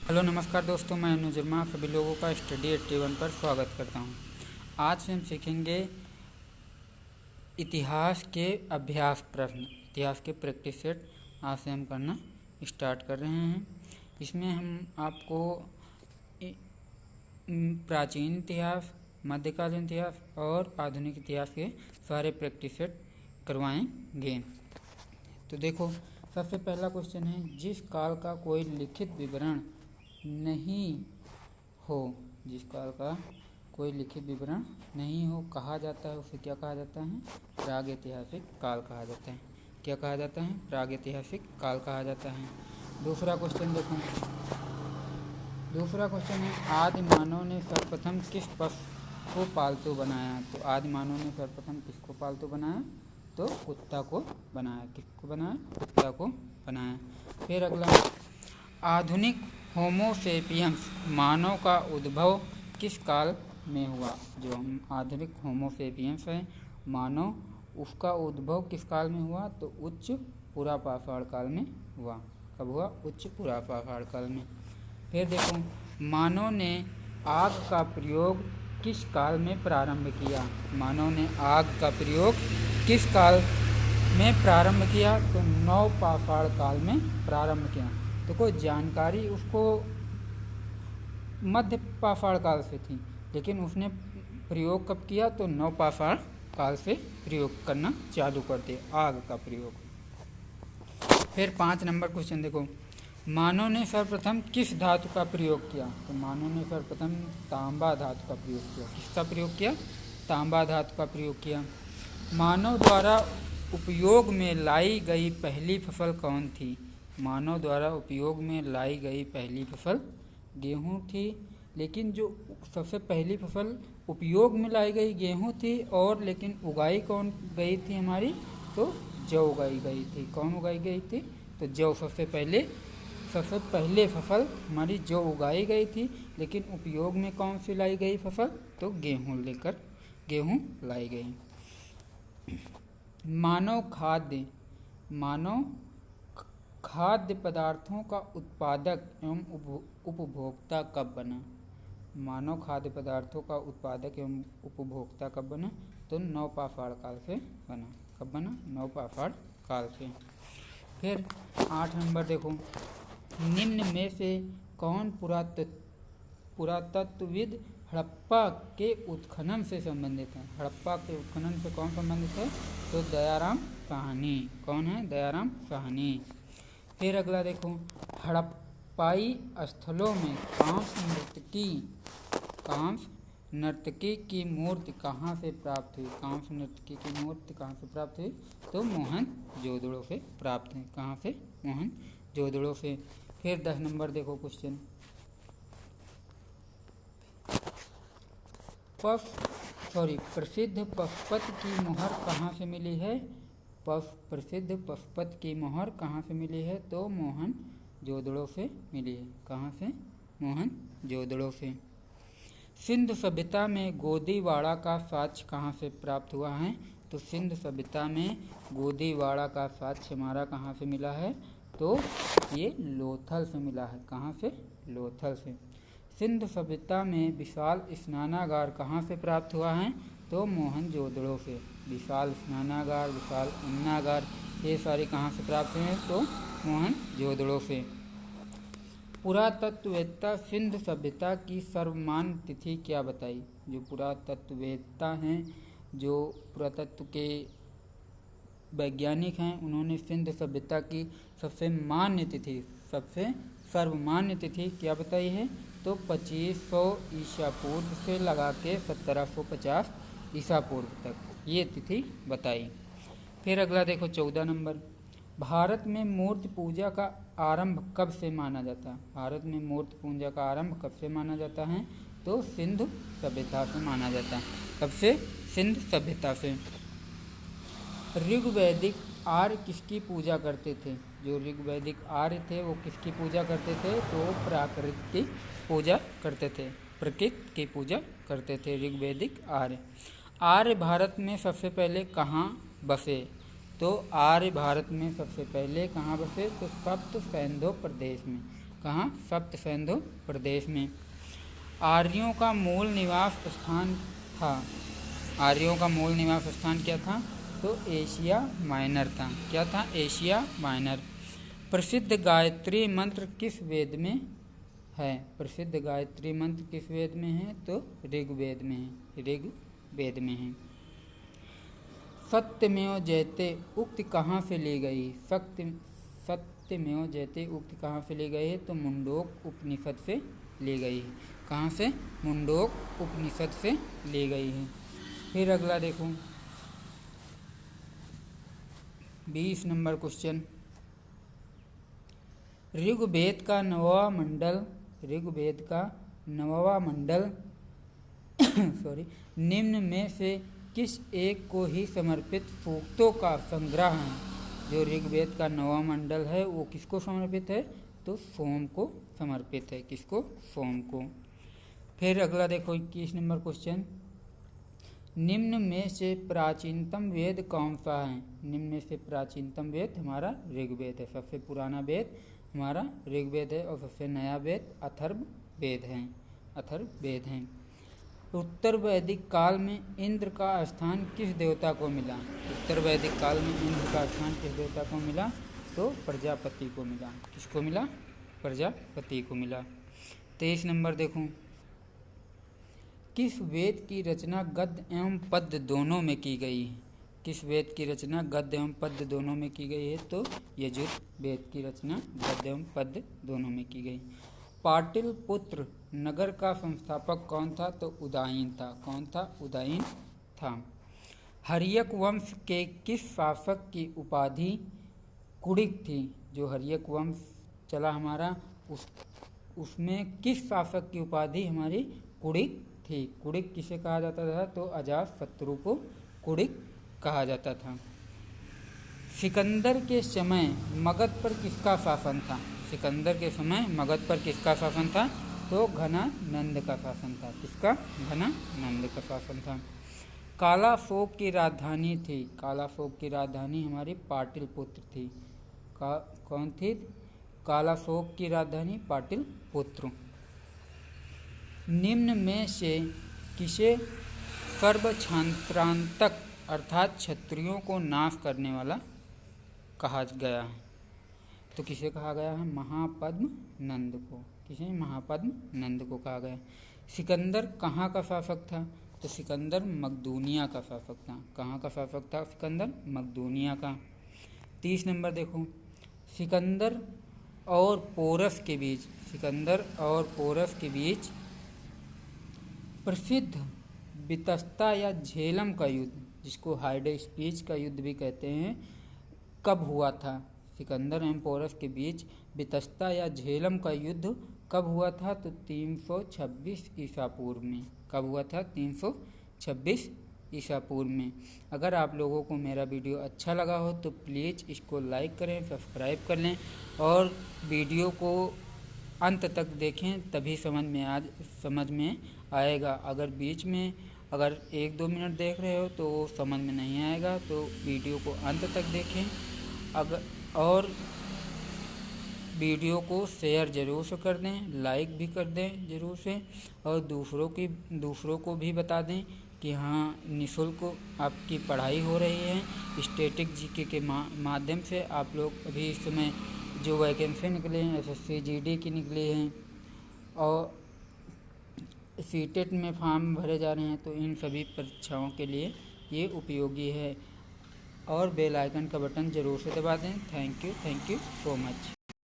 Hello नमस्कार दोस्तों, मैं अनुज शर्मा सभी लोगों का स्टडी 81 पर स्वागत करता हूं। आज से हम सीखेंगे इतिहास के अभ्यास प्रश्न, इतिहास के प्रैक्टिस सेट। आज से हम करना स्टार्ट कर रहे हैं। इसमें हम आपको प्राचीन इतिहास, मध्यकालीन इतिहास और आधुनिक इतिहास के सारे प्रैक्टिस सेट करवाएंगे। तो देखो, सबसे पहला क्वेश्चन है, जिस काल का कोई लिखित विवरण नहीं हो, जिस काल का कोई लिखित विवरण नहीं हो कहा जाता है, उसे क्या कहा जाता है? प्रागैतिहासिक काल कहा जाता है। क्या कहा जाता है? प्रागैतिहासिक काल कहा जाता है। दूसरा क्वेश्चन देखो, दूसरा क्वेश्चन है, आदि मानव ने सर्वप्रथम किस पशु को पालतू बनाया? तो आदि मानव ने सर्वप्रथम किसको पालतू बनाया? तो कुत्ता को बनाया। किसको बनाया? कुत्ता को बनाया। फिर अगला, आधुनिक होमो सेपियंस मानव का उद्भव किस काल में हुआ? जो हम आधुनिक होमो सेपियंस है मानव, उसका उद्भव किस काल में हुआ? तो उच्च पुरापाषाण काल में हुआ। कब हुआ? उच्च पुरापाषाण काल में। फिर देखो, मानव ने आग का प्रयोग किस काल में प्रारंभ किया? मानव ने आग का प्रयोग किस काल में प्रारंभ किया? तो नवपाषाण काल में प्रारंभ किया। तो कोई जानकारी उसको मध्य पाषाण काल से थी, लेकिन उसने प्रयोग कब किया? तो नवपाषाण काल से प्रयोग करना चालू कर दिया आग का प्रयोग। फिर 5 नंबर क्वेश्चन देखो, मानव ने सर्वप्रथम किस धातु का प्रयोग किया? तो मानव ने सर्वप्रथम तांबा धातु का प्रयोग किया। किसका प्रयोग किया? तांबा धातु का प्रयोग किया। मानव द्वारा उपयोग में लाई गई पहली फसल कौन थी? मानव द्वारा उपयोग में लाई गई पहली फसल गेहूँ थी, लेकिन जो सबसे पहली फसल उपयोग में लाई गई गेहूँ थी, और लेकिन उगाई कौन गई थी हमारी? तो जौ उगाई गई थी। कौन उगाई गई थी? तो जौ सबसे पहले फसल हमारी जौ उगाई गई थी, लेकिन उपयोग में कौन सी लाई गई फसल? तो गेहूँ लाई गई। मानव खाद्य पदार्थों का उत्पादक एवं उपभोक्ता कब बना? मानव खाद्य पदार्थों का उत्पादक एवं उपभोक्ता कब बना? तो नवपाषाण काल से बना। कब बना? नवपाषाण काल से। फिर 8 नंबर देखो, निम्न में से कौन पुरातत्वविद हड़प्पा के उत्खनन से संबंधित है? हड़प्पा के उत्खनन से कौन संबंधित है? तो दयाराम साहनी। कौन है? दयाराम साहनी। फिर अगला देखो, हड़प्पाई स्थलों में कांस्य नर्तकी की मूर्ति कहाँ से प्राप्त हुई? कांस्य नर्तकी की मूर्ति कहाँ से प्राप्त हुई? तो मोहनजोदड़ो से प्राप्त हुई। कहाँ से? मोहनजोदड़ो से। फिर 10 नंबर देखो क्वेश्चन, प्रसिद्ध पशुपति की मोहर कहाँ से मिली है? प्रसिद्ध पशुपति की मोहर कहाँ से मिली है? तो मोहनजोदड़ो से मिली है। कहाँ से? मोहनजोदड़ो से। सिंधु सभ्यता में गोदीवाड़ा का साक्ष्य कहाँ से प्राप्त हुआ है? तो सिंधु सभ्यता में गोदीवाड़ा का साक्ष्य हमारा कहाँ से मिला है? तो ये लोथल से मिला है। कहाँ से? लोथल से। सिंधु सभ्यता में विशाल स्नानागार कहाँ से प्राप्त हुआ है? तो मोहनजोदड़ो से। विशाल स्नानागार, विशाल अन्नागार, ये सारे कहाँ से प्राप्त हैं? तो मोहनजोदड़ो से। पुरातत्ववेत्ता सिंधु सभ्यता की सर्वमान्य तिथि क्या बताई? जो पुरातत्ववेत्ता हैं, जो पुरातत्व के वैज्ञानिक हैं, उन्होंने सिंधु सभ्यता की सबसे मान्य तिथि, सबसे सर्वमान्य तिथि क्या बताई है? तो 2500 ईसा पूर्व से लगा के 1750 ईसा पूर्व तक ये तिथि बताई। फिर अगला देखो 14 नंबर, भारत में मूर्ति पूजा का आरंभ कब से माना जाता है? भारत में मूर्ति पूजा का आरंभ कब से माना जाता है? तो सिंधु सभ्यता से माना जाता है। कब से? सिंधु सभ्यता से। ऋग्वैदिक आर्य किसकी पूजा करते थे? जो ऋग्वैदिक आर्य थे वो किसकी पूजा करते थे? तो प्रकृति की पूजा करते थे। प्रकृति की पूजा करते थे ऋग्वैदिक आर्य। आर्य भारत में सबसे पहले कहाँ बसे? तो आर्य भारत में सबसे पहले कहाँ बसे? तो सप्त सैंधव प्रदेश में। कहाँ? सप्त सिंधु प्रदेश में। आर्यों का मूल निवास स्थान था। आर्यों का मूल निवास स्थान क्या था? तो एशिया माइनर था। क्या था? Asia minor. प्रसिद्ध गायत्री मंत्र किस वेद में है? प्रसिद्ध गायत्री मंत्र किस वेद में है? तो ऋग्वेद में है। ऋग्वेद में है। सत्यमेव जयते उक्ति कहाँ से ली गई? सत्यमेव जयते उक्ति कहाँ से ली गई है? तो मुंडोक उपनिषद से ली गई है। कहाँ से? मुंडोक उपनिषद से ली गई है। फिर अगला देखो 20 नंबर क्वेश्चन। ऋग्वेद का नववा मंडल सॉरी निम्न में से किस एक को ही समर्पित सूक्तों का संग्रह है? जो ऋग्वेद का नववा मंडल है वो किसको समर्पित है? तो सोम को समर्पित है। किसको? सोम को। फिर अगला देखो 21 नंबर क्वेश्चन। निम्न में से प्राचीनतम वेद कौन सा है? निम्न में से प्राचीनतम वेद हमारा ऋग्वेद है। सबसे पुराना वेद हमारा ऋग्वेद है और सबसे नया वेद अथर्ववेद है। उत्तर वैदिक काल में इंद्र का स्थान किस देवता को मिला? उत्तर वैदिक काल में इंद्र का स्थान किस देवता को मिला? तो प्रजापति को मिला। किसको मिला? प्रजापति को मिला। 23 नंबर देखो। किस वेद की रचना गद्य एवं पद्य दोनों में की गई है? किस वेद की रचना गद्य एवं पद्य दोनों में की गई है? तो यजुर्वेद की रचना गद्य एवं पद्य दोनों में की गई। पाटलिपुत्र नगर का संस्थापक कौन था? तो उदयन था। कौन था? उदयन था। हर्यक वंश के किस शासक की उपाधि कुड़िक थी? जो हर्यक वंश चला हमारा उसमें किस शासक की उपाधि हमारी कुड़िक थी? कुड़िक किसे कहा जाता था? तो अजातशत्रु को कुड़िक कहा जाता था। सिकंदर के समय मगध पर किसका शासन था? सिकंदर के समय मगध पर किसका शासन था? तो घनानंद का शासन था। किसका? घनानंद का शासन था। कालाशोक की राजधानी थी। कालाशोक की राजधानी हमारी पाटलिपुत्र थी। कौन थी? कालाशोक की राजधानी पाटलिपुत्र। निम्न में से किसे सर्वक्षांतरांतक अर्थात क्षत्रियों को नाश करने वाला कहा गया है? तो किसे कहा गया है? महापद्म नंद को। किसे? महापद्म नंद को कहा गया। सिकंदर कहाँ का शासक था? तो सिकंदर मकदूनिया का शासक था। कहाँ का शासक था सिकंदर? मकदूनिया का। 30 नंबर देखो। सिकंदर और पोरस के बीच प्रसिद्ध बितस्ता या झेलम का युद्ध, जिसको हाइडेस्पीच का युद्ध भी कहते हैं, कब हुआ था? सिकंदर एवं पोरस के बीच बितस्ता या झेलम का युद्ध कब हुआ था? तो 326 ईसा पूर्व में। कब हुआ था? 326 ईसा पूर्व में। अगर आप लोगों को मेरा वीडियो अच्छा लगा हो तो प्लीज़ इसको लाइक करें, सब्सक्राइब कर लें और वीडियो को अंत तक देखें, तभी समझ में आएगा। अगर बीच में 1-2 मिनट देख रहे हो तो समझ में नहीं आएगा, तो वीडियो को अंत तक देखें। और वीडियो को शेयर ज़रूर से कर दें, लाइक भी कर दें ज़रूर से, और दूसरों को भी बता दें कि हाँ, निःशुल्क आपकी पढ़ाई हो रही है। स्टैटिक जीके के माध्यम से आप लोग अभी इस समय जो वैकेंसी निकले हैं, SSC GD की निकली हैं और सीटेट में फॉर्म भरे जा रहे हैं, तो इन सभी परीक्षाओं के लिए ये उपयोगी है। और बेल आइकन का बटन ज़रूर से दबा दें। Thank you so much.